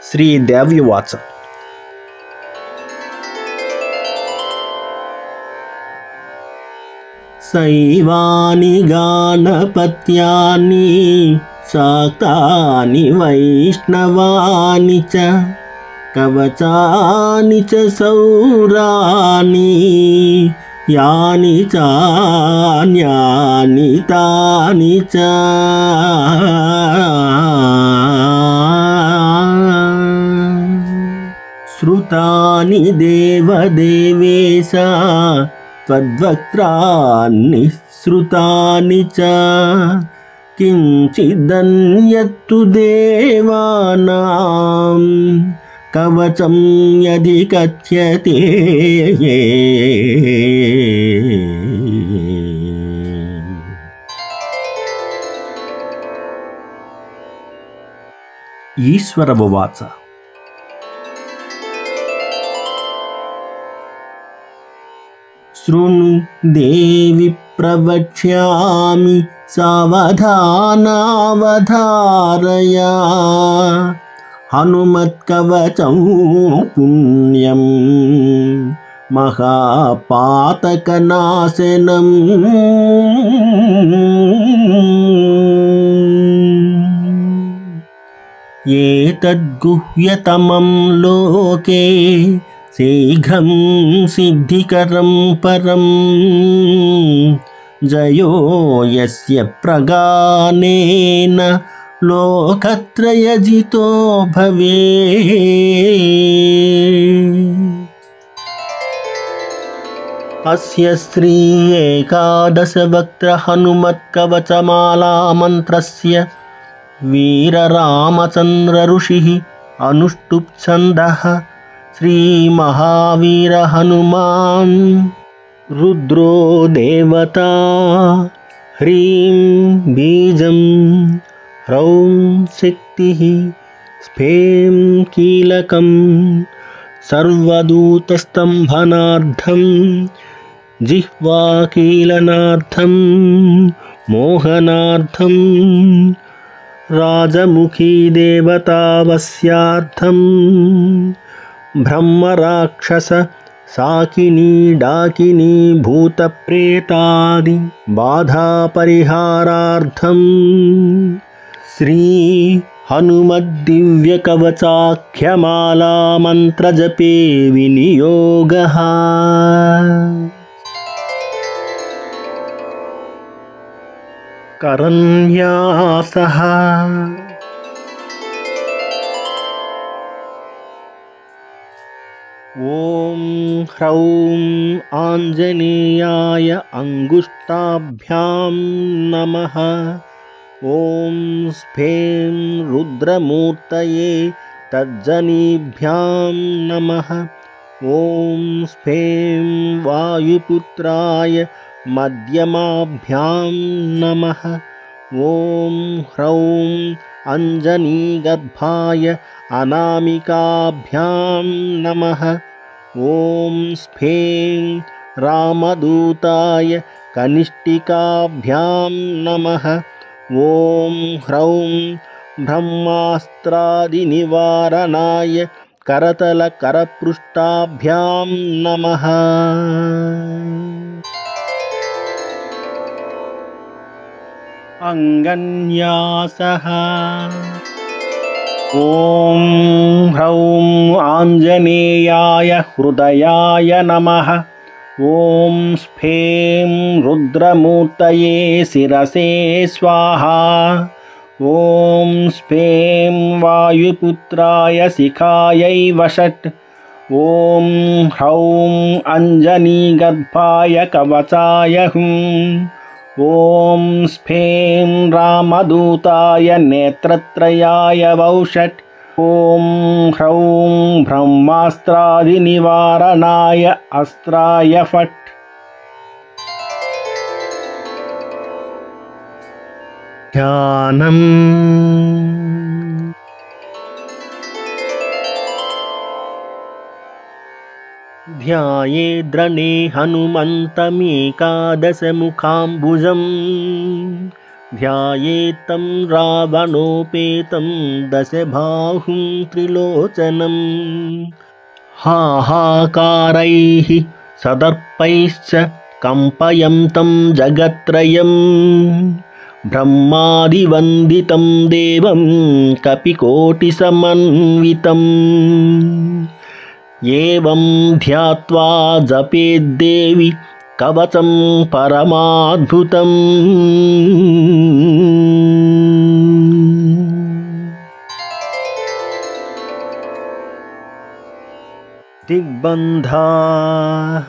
श्रीदेवी उवाच। शैवानि गाणपत्यानि शाक्तानि वैष्णवानि च कवचानि च सौराणि यानि चान्यानि तानि च श्रुतानि देवदेवेश त्वद्वक्त्राणि श्रुतानि च किञ्चिदन्यत्तु देवानां कवचं यदि कथ्यते ईश्वर उवाच। शृणु देवि प्रवक्ष्यामि सावधानावधारय हनुमत्कवचं पुण्यं महापातकनाशनम् एतद्गुह्यतमं लोके शीघ्रं सिद्धिकरं परं जयो यस्य प्रगानेन लोकत्रयजितो भवेत्। अस्य श्री एकादशवक्त्र हनुमत्कवचमाला मन्त्रस्य वीररामचन्द्र ऋषिः अनुष्टुप् छन्दः श्रीमहावीर हनुमान् रुद्रो देवता ह्रीं बीजं ह्रौं शक्तिः स्फें कीलकं सर्वदूतस्तम्भनार्थं जिह्वाकीलनार्थं मोहनार्थं राजमुखी देवतावस्यार्थं ब्रह्मराक्षस साकिनी डाकिनी भूतप्रेतादि बाधापरिहारार्थं श्री हनुमद्दिव्यकवचाख्यमाला मन्त्रजपे विनियोगः। करन्यासः ॐ ह्रौं आञ्जनेयाय अङ्गुष्ठाभ्यां नमः। ॐ स्फें रुद्रमूर्तये तर्जनीभ्यां नमः। ॐ स्फें वायुपुत्राय मध्यमाभ्यां नमः। ॐ ह्रौं अञ्जनीगर्भाय अनामिकाभ्यां नमः। ॐ स्फें रामदूताय कनिष्ठिकाभ्यां नमः। ॐ ह्रौं ब्रह्मास्त्रादिनिवारणाय करतलकरपृष्ठाभ्यां नमः। अङ्गन्यासः ॐ ह्रौं आञ्जनेयाय हृदयाय नमः। ॐ स्फें रुद्रमूर्तये शिरसे स्वाहा। ॐ स्फें वायुपुत्राय शिखायै वषट्। ॐ ह्रौं अञ्जनीगर्भाय कवचाय हुं। ॐ स्फें रामदूताय नेत्रत्रयाय वौषट्। ॐ ह्रौं ब्रह्मास्त्रादिनिवारणाय अस्त्राय फट्। ध्यानम् ध्यायेद्रणे हनुमन्तमेकादशमुखाम्बुजं ध्यायेत्तं रावणोपेतं दशबाहुं त्रिलोचनं हाहाकारैः सदर्पैश्च कम्पयन्तं जगत्त्रयं ब्रह्मादिवन्दितं देवं कपिकोटिसमन्वितम् एवं ध्यात्वा जपेद्देवि कवचं परमाद्भुतम् दिग्बन्धाः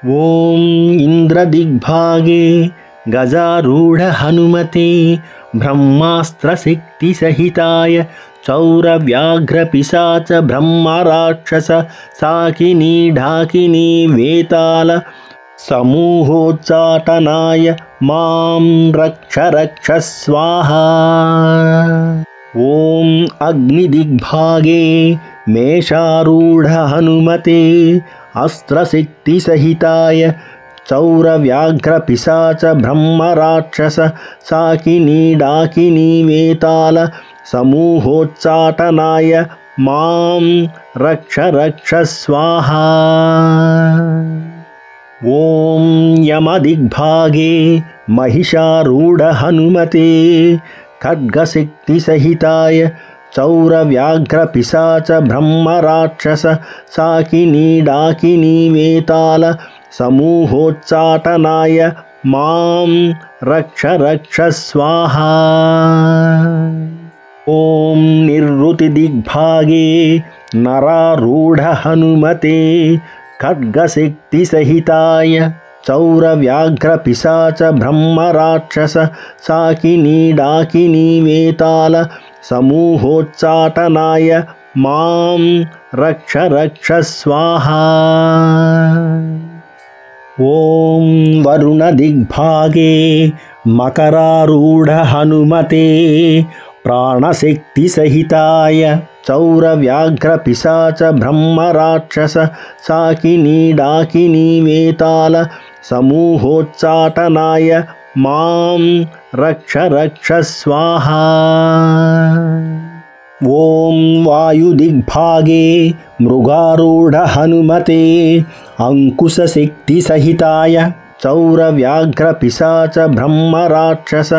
ॐ इन्द्रदिग्भागे गजारूढ हनुमते ब्रह्मास्त्रशक्तिसहिताय चौरव्याघ्रपिशाच ब्रह्मराक्षस साकिनी ढाकिनी वेताल समूहोच्चाटनाय मां रक्ष रक्ष स्वाहा। ॐ अग्निदिग्भागे मेषारूढ हनुमते अस्त्रशक्तिसहिताय चौरव्याघ्रपिशाच ब्रह्मराक्षस साकिनी डाकिनी वेताल समूहोच्चाटनाय मां रक्ष रक्ष स्वाहा। ॐ यमदिग्भागे महिषारूढ हनुमते खड्गशक्तिसहिताय चौरव्याघ्रपिशाच ब्रह्मराक्षस साकिनी डाकिनी वेताल समूहोच्चाटनाय मां रक्ष रक्ष स्वाहा। ॐ निरृतिदिग्भागे नरारूढ हनुमते खड्गशक्तिसहिताय चौरव्याघ्रपिशाच ब्रह्मराक्षस साकिनी डाकिनी वेताल समूहोच्चाटनाय मां रक्ष रक्ष स्वाहा। ॐ वरुणदिग्भागे मकरारूढ हनुमते प्राणशक्तिसहिताय चौरव्याघ्रपिशाच ब्रह्मराक्षस साकिनी डाकिनी वेताल समूहोच्चाटनाय मां रक्ष रक्ष स्वाहा। ॐ वायुदिग्भागे मृगारूढ हनुमते अंकुशशक्तिसहिताय चौरव्याघ्रपिशाच ब्रह्मराक्षस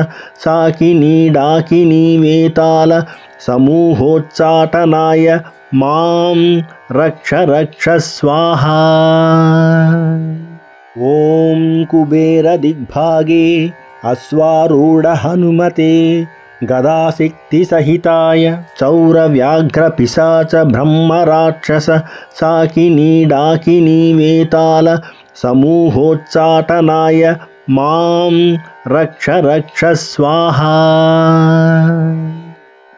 साकिनी डाकिनी वेताल समूहोच्चाटनाय मां रक्ष रक्ष स्वाहा। ॐ कुबेरदिग्भागे अश्वारूढ हनुमते गदाशक्तिसहिताय चौरव्याघ्रपिशाच ब्रह्मराक्षस साकिनी डाकिनी वेताल समूहोच्चाटनाय मां रक्ष रक्ष स्वाहा।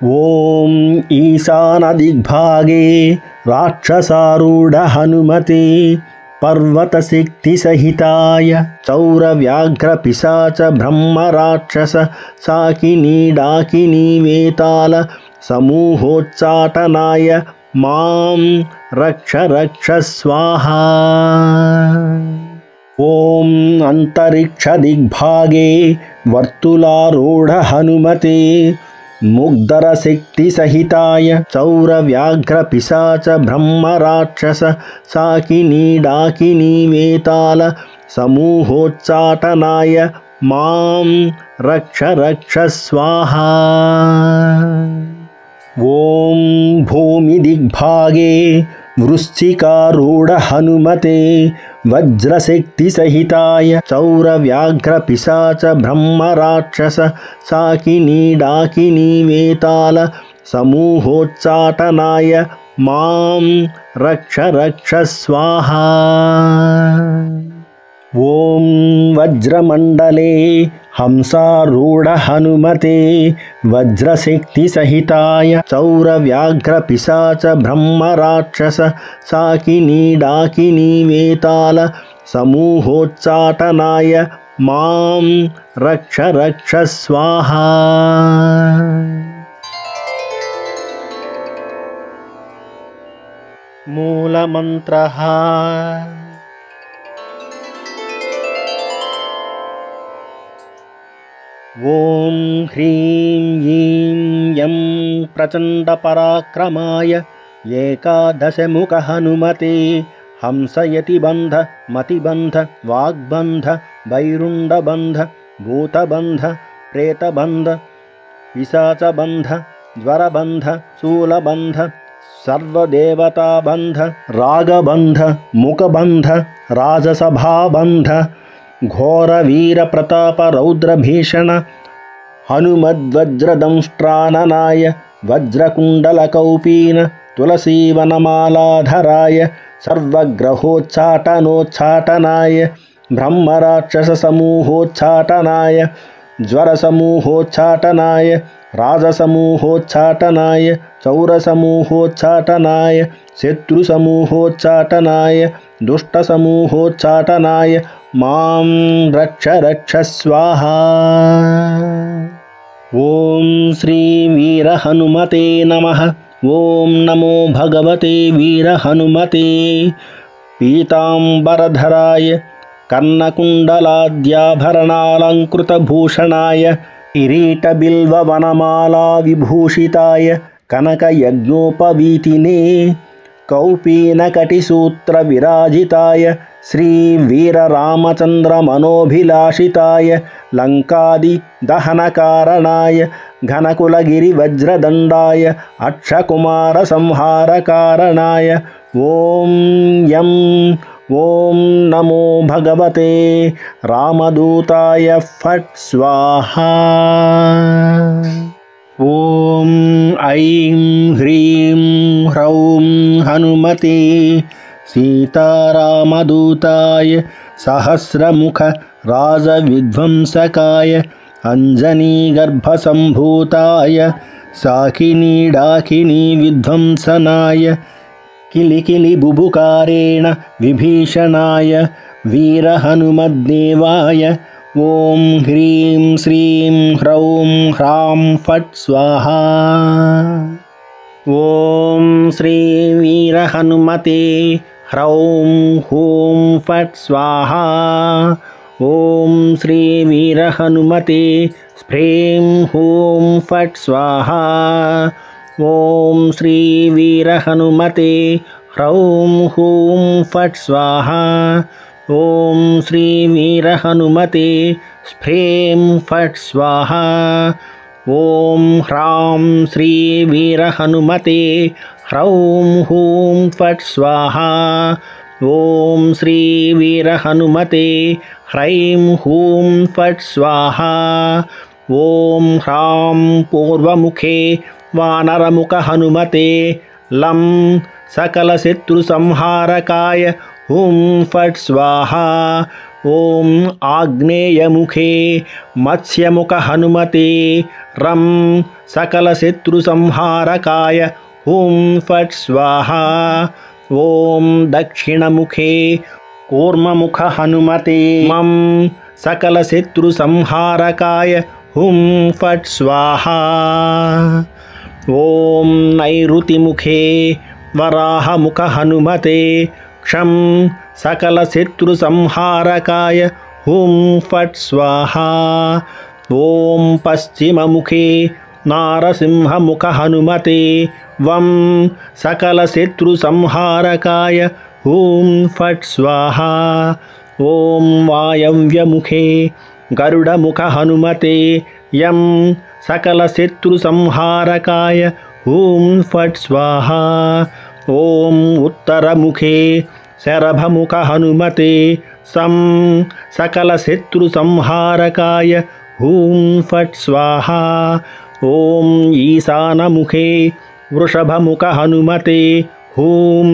ॐ ईशानदिग्भागे राक्षसारूढ हनुमते पर्वतशक्तिसहिताय चौरव्याघ्रपिशाच ब्रह्मराक्षस साकिनी डाकिनी वेताल समूहोच्चाटनाय मां रक्ष रक्ष स्वाहा। ॐ अन्तरिक्षदिग्भागे वर्तुलारूढ हनुमते मुग्धरशक्तिसहिताय चौरव्याघ्रपिशाच ब्रह्मराक्षस साकिनी डाकिनी वेताल समूहोच्चाटनाय मां रक्ष रक्ष स्वाहा। ॐ भूमिदिग्भागे वृश्चिकारूढ हनुमते वज्रशक्तिसहिताय चौरव्याघ्रपिशाच ब्रह्मराक्षस साकिनी डाकिनी वेताल समूहोच्चाटनाय मां रक्ष रक्ष स्वाहा। ॐ वज्रमण्डले हंसारूढ हनुमते वज्रशक्तिसहिताय चौरव्याघ्रपिशाच ब्रह्मराक्षस साकिनी डाकिनी वेताल समूहोच्चाटनाय मां रक्ष रक्ष स्वाहा। मूलमन्त्रः ఓం హ్రీం ఈం యం ప్రచండపరాక్రమాయ ఏకాదశముఖ హనుమతే హంసయతిబంధ మతిబంధ వాగ్బంధ వైరుండబంధ భూతబంధ ప్రేతబంధ పిశాచబంధ జ్వరబంధ శూలబంధ సర్వదేవతాబంధ రాగబంధ ముఖబంధ రాజసభాబంధ ఘోరవీర ప్రతాప రౌద్రభీషణ హనుమద్వజ్రదంష్ట్రాననాయ వజ్రకుండలకౌపీన తులసీవనమాలాధరాయ సర్వగ్రహోచ్చాటనోచ్చాటనాయ బ్రహ్మరాక్షసమూహోచ్చాటనాయ జ్వరసమూహోచ్చాటనాయ రాజసమూహోచ్చాటనాయ చౌరసమూహోచ్చాటనాయ శత్రుసమూహోచ్చాటనాయ దుష్టసమూహోచ్చాటనాయ మాం రక్ష రక్ష స్వాహా. ఓం శ్రీ వీర హనుమతే నమః. ఓం నమో భగవతే వీర హనుమతే. పీతాంబరధరాయ కర్ణకుండలాద్యాభరణాలంకృతభూషణాయ కిరీటబిల్వవనమాలా విభూషితాయ కనకయజ్ఞోపవీతినే కౌపీనకటిసూత్ర విరాజితాయ శ్రీవీరరామచంద్రమనోభిలాషితాయ లంకాది దహనకారణాయ ఘనకులగిరివజ్రదండాయ అక్షకుమార సంహారకారణాయ ఓం యం ఓం నమో భగవతే రామదూతాయ ఫట్ స్వాహా. ఓం ఐం హ్రీం హ్రౌం హనుమతే సీతారామదూతాయ సహస్రముఖ రాజవిధ్వంసకాయ అంజనీగర్భసంభూతాయ సాకినీ విధ్వంసనాయ కిలికిలి బుబుకారేణ విభీషణాయ వీరహనుమద్దేవాయ ఓం హ్రీం శ్రీం హ్రౌం హ్రాం ఫట్ స్వాహా. ఓం శ్రీ వీరహనుమతే హ్రౌం హూం ఫట్ స్వాహా. ఓం శ్రీ వీరహనుమతే స్ప్రేం హూం ఫట్ స్వాహా. ఓం శ్రీ వీరహనుమతే హ్రౌం హూం ఫట్ స్వాహా. ఓం శ్రీ వీరహనుమతే స్ఫ్రేం ఫట్ స్వాహా. ఓం హ్రాం శ్రీ వీరహనుమతే హ్రౌం హూం ఫట్ స్వాహా. ఓం శ్రీ వీరహనుమతే హ్రైం హూం ఫట్ స్వాహా. ఓం హ్రాం పూర్వముఖే వానరముఖ హనుమతే లం సకలశత్రుసంహారకాయ హుం ఫట్ స్వాహా. ఓం ఆగ్నేయముఖే మత్స్యముఖ హనుమతే రం సకలశత్రుసంహారకాయ హుం ఫట్ స్వాహా. ఓం దక్షిణముఖే కూర్మముఖ హనుమతే మం సకలశత్రుసంహారకాయ హుం ఫట్ స్వాహా. ఓం నైరుతిముఖే వరాహముఖ హనుమతే క్షం సకలశత్రుసంహారకాయ హుం ఫట్ స్వాహా. ఓం పశ్చిమముఖే నారసింహముఖ హనుమతే వం సకలశత్రుసంహారకాయ హుం ఫట్ స్వాహా. ఓం వాయవ్యముఖే గరుడముఖ హనుమతే యం సకలశత్రుసంహారకాయ హుం ఫట్ స్వాహా. ఓం ఉత్తరముఖే శరభముఖ హనుమతే సం సకలశత్రుసంహారకాయ హుం ఫట్ స్వాహా. ఓం ఈశానముఖే వృషభముఖ హనుమతే హూం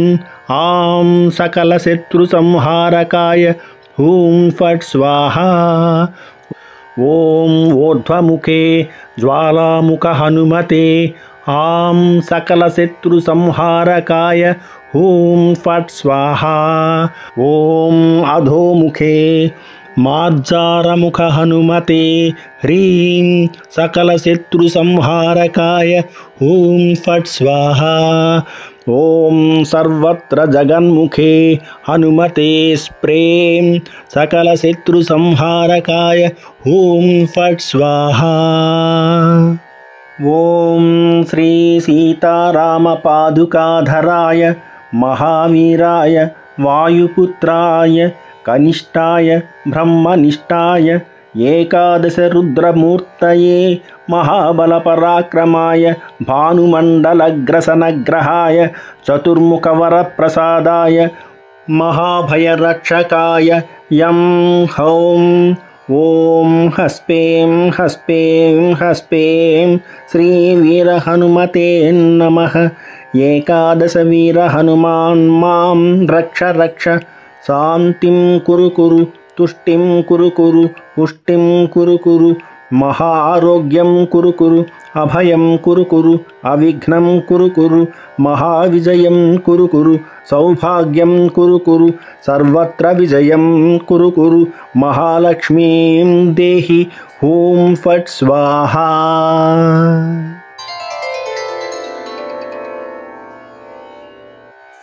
ఆం సకలశత్రుసంహారకాయ హూం ఫట్ స్వాహా. ఓం ఊర్ధ్వముఖే జ్వాలాముఖ హనుమతే ఆం సకలశత్రుసంహారకాయ హూం ఫట్ స్వాహా. ఓం అధోముఖే మార్జారముఖ హనుమతే హ్రీం సకలశత్రుసంహారకాయ హూం ఫట్ స్వాహా. ॐ सर्वत्र जगन्मुखे हनुमते स्प्रें सकलशत्रुसंहारकाय ॐ फट् स्वाहा। ॐ श्री सीतारामपादुकाधराय महावीराय वायुपुत्राय कनिष्ठाय ब्रह्मनिष्ठाय एकादशरुद्रमूर्तये महाबलपराक्रमाय भानुमण्डलग्रसनग्रहाय चतुर्मुखवरप्रसादाय महाभयरक्षकाय यं हौं ॐ हस्पें हस्पें हस्पें श्रीवीरहनुमते नमः। एकादशवीरहनुमान् मां रक्ष रक्ष शान्तिं कुरु कुरु तुष्टिं कुरु कुरु पुष्टिं कुरु कुरु महाआरोग्यं कुरु कुरु अभयं कुरु कुरु अविघ्नं कुरु कुरु महाविजयं कुरु कुरु सौभाग्यं कुरु कुरु सर्वत्र विजयं कुरु कुरु महालक्ष्मीं देहि ॐ फट् स्वाहा।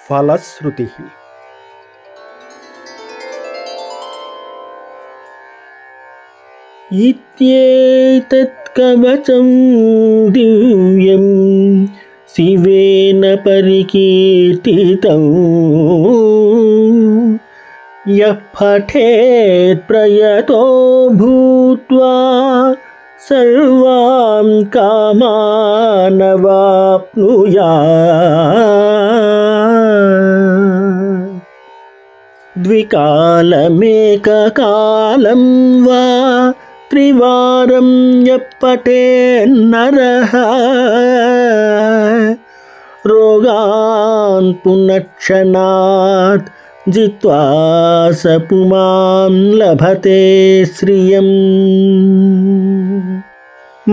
फलश्रुतिः। इत्येतत् कवचं दिव्यं शिवेन परिकीर्तितं यः पठेत् प्रयतो भूत्वा सर्वान् कामान् अवाप्नुयात्। द्विकालमेककालं वा त्रिवारं यः पठेन्नरः रोगान् पुनक्षणात् जित्वा स पुमान् लभते श्रियम्।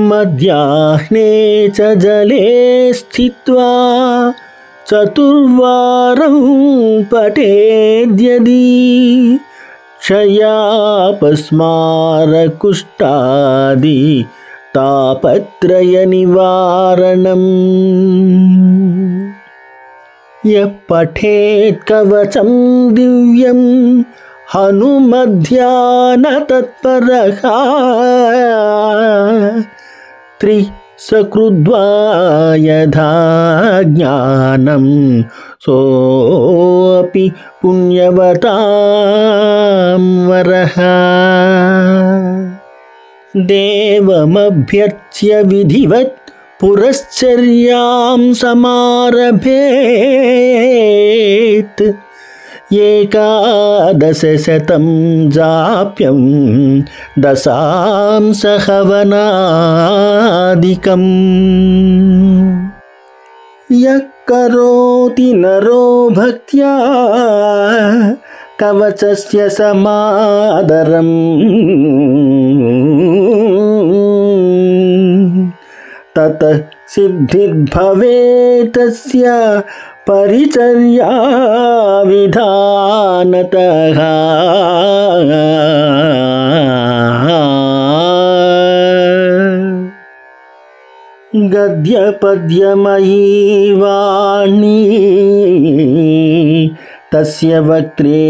मध्याह्ने च जले स्थित्वा चतुर्वारं पठेद्यदि क्षयापस्मारकुष्ठादि तापत्रयनिवारणम्। यः पठेत् कवचं दिव्यं हनुमध्यानतत्परः त्रिसकृद्वा यथा ज्ञानं सोऽपि पुण्यवतां वरः। देवमभ्यर्च्य विधिवत् पुरश्चर्यां समारभेत् एकादशशतं जाप्यं दशांसहवनादिकम्। यः करोति नरो भक्त्या कवचस्य समादरम् ततः सिद्धिर्भवेत् तस्य परिचर्या विधानतः। गद्यपद्यमयी वाणी तस्य वक्त्रे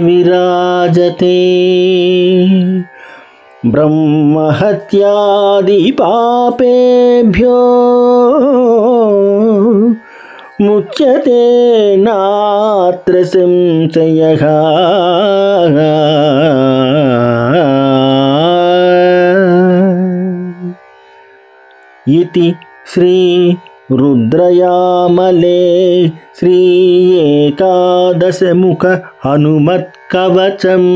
विराजते ब्रह्महत्यादिपापेभ्यो मुच्यते नात्र संशयः। इति श्री रुद्रयामले श्री एकादशमुख हनुमत्कवचम्।